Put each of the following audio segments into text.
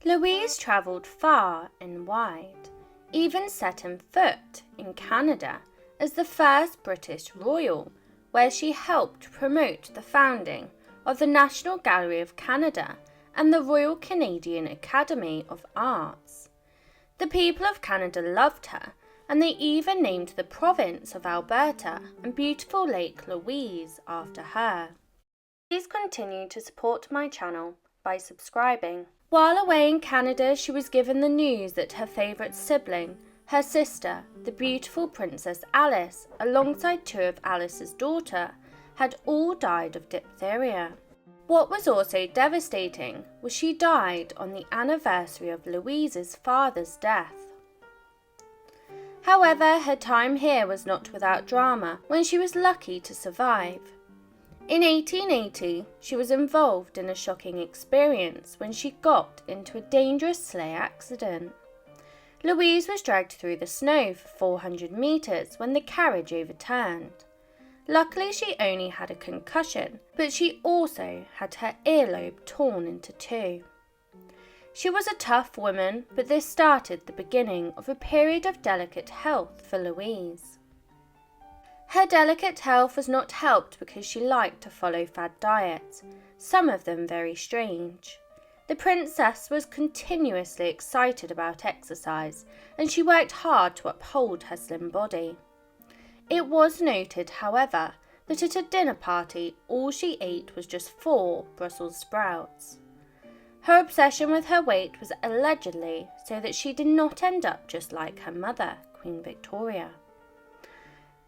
Louise travelled far and wide, even setting foot in Canada as the first British royal, where she helped promote the founding of the National Gallery of Canada and the Royal Canadian Academy of Arts. The people of Canada loved her, and they even named the province of Alberta and beautiful Lake Louise after her. Please continue to support my channel by subscribing. While away in Canada, she was given the news that her favourite sibling, her sister, the beautiful Princess Alice, alongside two of Alice's daughters, had all died of diphtheria. What was also devastating was she died on the anniversary of Louise's father's death. However, her time here was not without drama when she was lucky to survive. In 1880, she was involved in a shocking experience when she got into a dangerous sleigh accident. Louise was dragged through the snow for 400 metres when the carriage overturned. Luckily, she only had a concussion, but she also had her earlobe torn into two. She was a tough woman, but this started the beginning of a period of delicate health for Louise. Her delicate health was not helped because she liked to follow fad diets, some of them very strange. The princess was continuously excited about exercise, and she worked hard to uphold her slim body. It was noted, however, that at a dinner party all she ate was just 4 Brussels sprouts. Her obsession with her weight was allegedly so that she did not end up just like her mother, Queen Victoria.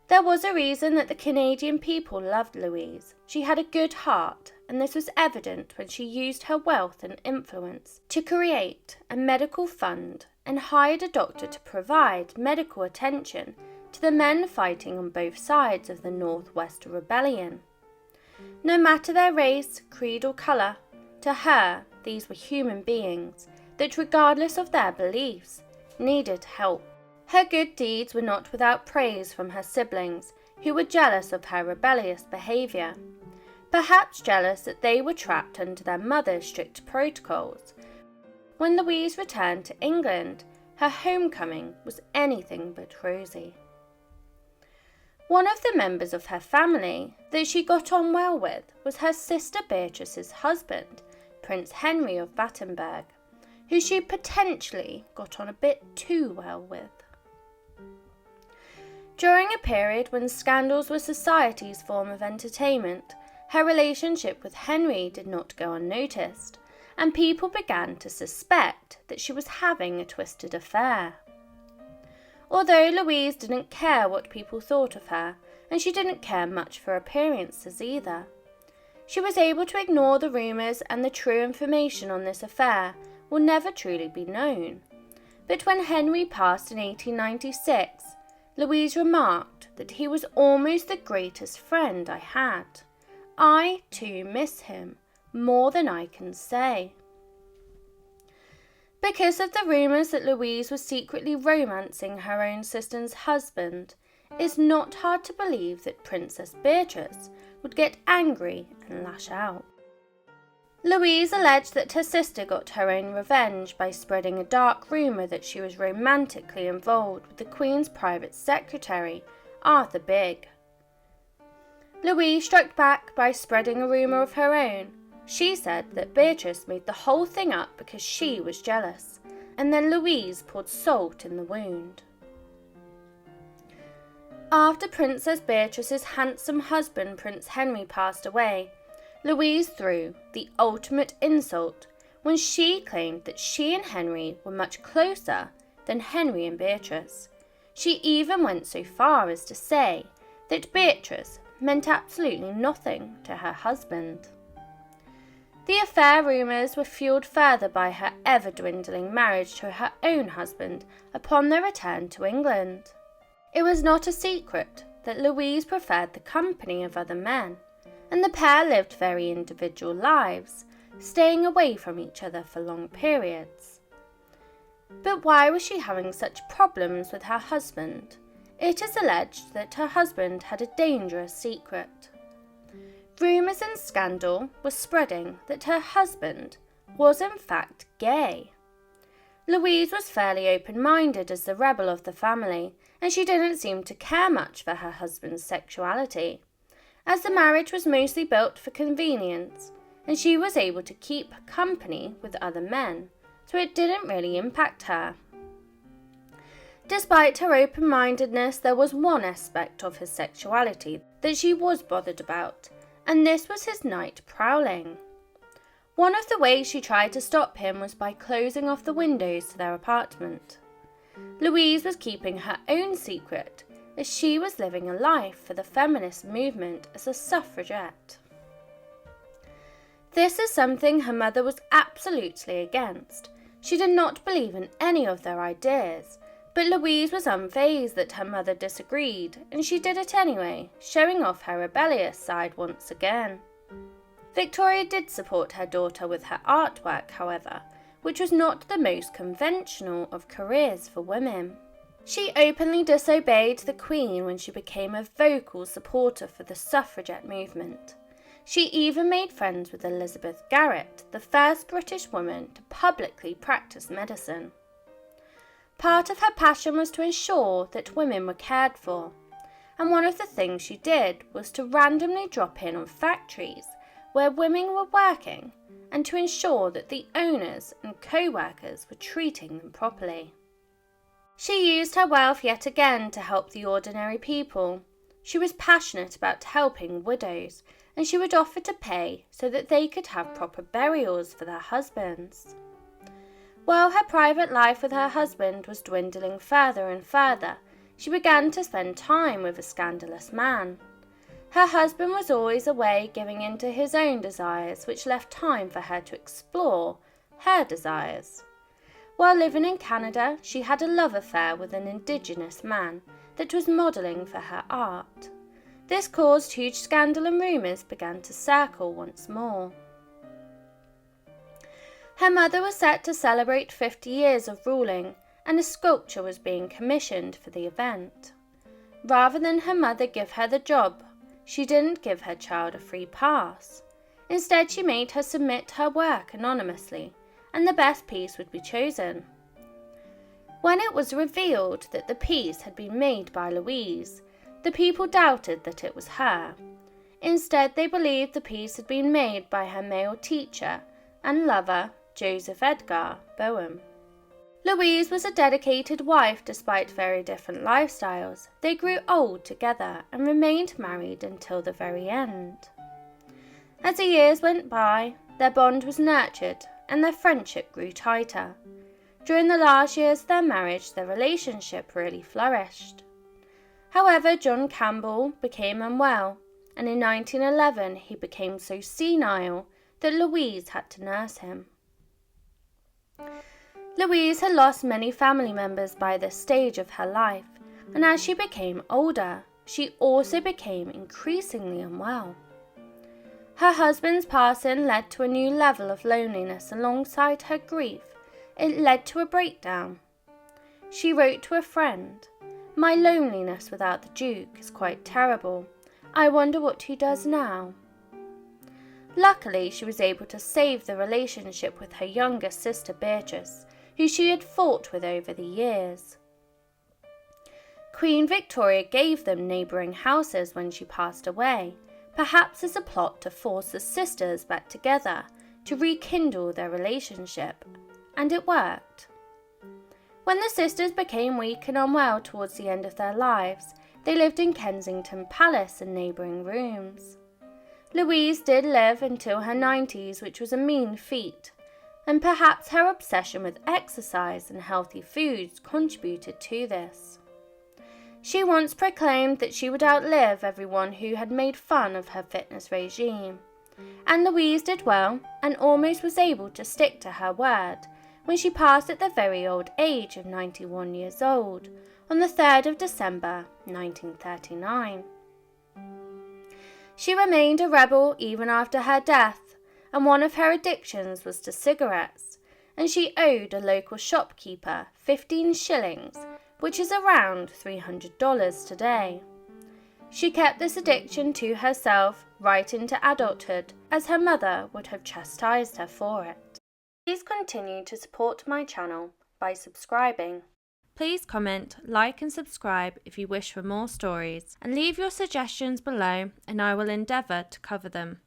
There was a reason that the Canadian people loved Louise. She had a good heart, and this was evident when she used her wealth and influence to create a medical fund and hired a doctor to provide medical attention to the men fighting on both sides of the Northwest Rebellion. No matter their race, creed or colour, to her these were human beings that, regardless of their beliefs, needed help. Her good deeds were not without praise from her siblings, who were jealous of her rebellious behaviour. Perhaps jealous that they were trapped under their mother's strict protocols. When Louise returned to England, her homecoming was anything but rosy. One of the members of her family that she got on well with was her sister Beatrice's husband, Prince Henry of Battenberg, who she potentially got on a bit too well with. During a period when scandals were society's form of entertainment, her relationship with Henry did not go unnoticed, and people began to suspect that she was having a twisted affair. Although Louise didn't care what people thought of her, and she didn't care much for appearances either, she was able to ignore the rumours, and the true information on this affair will never truly be known. But when Henry passed in 1896, Louise remarked that he was almost the greatest friend I had. I too miss him, more than I can say. Because of the rumours that Louise was secretly romancing her own sister's husband, it's not hard to believe that Princess Beatrice would get angry and lash out. Louise alleged that her sister got her own revenge by spreading a dark rumour that she was romantically involved with the Queen's private secretary, Arthur Bigg. Louise struck back by spreading a rumour of her own. She said that Beatrice made the whole thing up because she was jealous, and then Louise poured salt in the wound. After Princess Beatrice's handsome husband Prince Henry passed away, Louise threw the ultimate insult when she claimed that she and Henry were much closer than Henry and Beatrice. She even went so far as to say that Beatrice meant absolutely nothing to her husband. The affair rumours were fuelled further by her ever-dwindling marriage to her own husband upon their return to England. It was not a secret that Louise preferred the company of other men, and the pair lived very individual lives, staying away from each other for long periods. But why was she having such problems with her husband? It is alleged that her husband had a dangerous secret. Rumours and scandal were spreading that her husband was in fact gay. Louise was fairly open-minded as the rebel of the family, and she didn't seem to care much for her husband's sexuality, as the marriage was mostly built for convenience, and she was able to keep company with other men, so it didn't really impact her. Despite her open-mindedness, there was one aspect of his sexuality that she was bothered about, and this was his night prowling. One of the ways she tried to stop him was by closing off the windows to their apartment. Louise was keeping her own secret, as she was living a life for the feminist movement as a suffragette. This is something her mother was absolutely against. She did not believe in any of their ideas, but Louise was unfazed that her mother disagreed, and she did it anyway, showing off her rebellious side once again. Victoria did support her daughter with her artwork, however, which was not the most conventional of careers for women. She openly disobeyed the Queen when she became a vocal supporter for the suffragette movement. She even made friends with Elizabeth Garrett, the first British woman to publicly practice medicine. Part of her passion was to ensure that women were cared for, and one of the things she did was to randomly drop in on factories where women were working and to ensure that the owners and co-workers were treating them properly. She used her wealth yet again to help the ordinary people. She was passionate about helping widows, and she would offer to pay so that they could have proper burials for their husbands. While her private life with her husband was dwindling further and further, she began to spend time with a scandalous man. Her husband was always away giving in to his own desires, which left time for her to explore her desires. While living in Canada, she had a love affair with an Indigenous man that was modelling for her art. This caused huge scandal and rumours began to circle once more. Her mother was set to celebrate 50 years of ruling, and a sculpture was being commissioned for the event. Rather than her mother give her the job, she didn't give her child a free pass. Instead, she made her submit her work anonymously, and the best piece would be chosen. When it was revealed that the piece had been made by Louise, the people doubted that it was her. Instead, they believed the piece had been made by her male teacher and lover, Joseph Edgar Boehm. Louise was a dedicated wife despite very different lifestyles. They grew old together and remained married until the very end. As the years went by, their bond was nurtured and their friendship grew tighter. During the last years of their marriage, their relationship really flourished. However, John Campbell became unwell, and in 1911 he became so senile that Louise had to nurse him. Louise had lost many family members by this stage of her life, and as she became older, she also became increasingly unwell. Her husband's passing led to a new level of loneliness alongside her grief. It led to a breakdown. She wrote to a friend, "My loneliness without the Duke is quite terrible. I wonder what he does now." Luckily, she was able to save the relationship with her younger sister Beatrice, who she had fought with over the years. Queen Victoria gave them neighbouring houses when she passed away, perhaps as a plot to force the sisters back together to rekindle their relationship, and it worked. When the sisters became weak and unwell towards the end of their lives, they lived in Kensington Palace in neighbouring rooms. Louise did live until her 90s, which was a mean feat, and perhaps her obsession with exercise and healthy foods contributed to this. She once proclaimed that she would outlive everyone who had made fun of her fitness regime, and Louise did well and almost was able to stick to her word when she passed at the very old age of 91 years old on the 3rd of December 1939. She remained a rebel even after her death, and one of her addictions was to cigarettes, and she owed a local shopkeeper 15 shillings, which is around $300 today. She kept this addiction to herself right into adulthood, as her mother would have chastised her for it. Please continue to support my channel by subscribing. Please comment, like and subscribe if you wish for more stories, and leave your suggestions below and I will endeavour to cover them.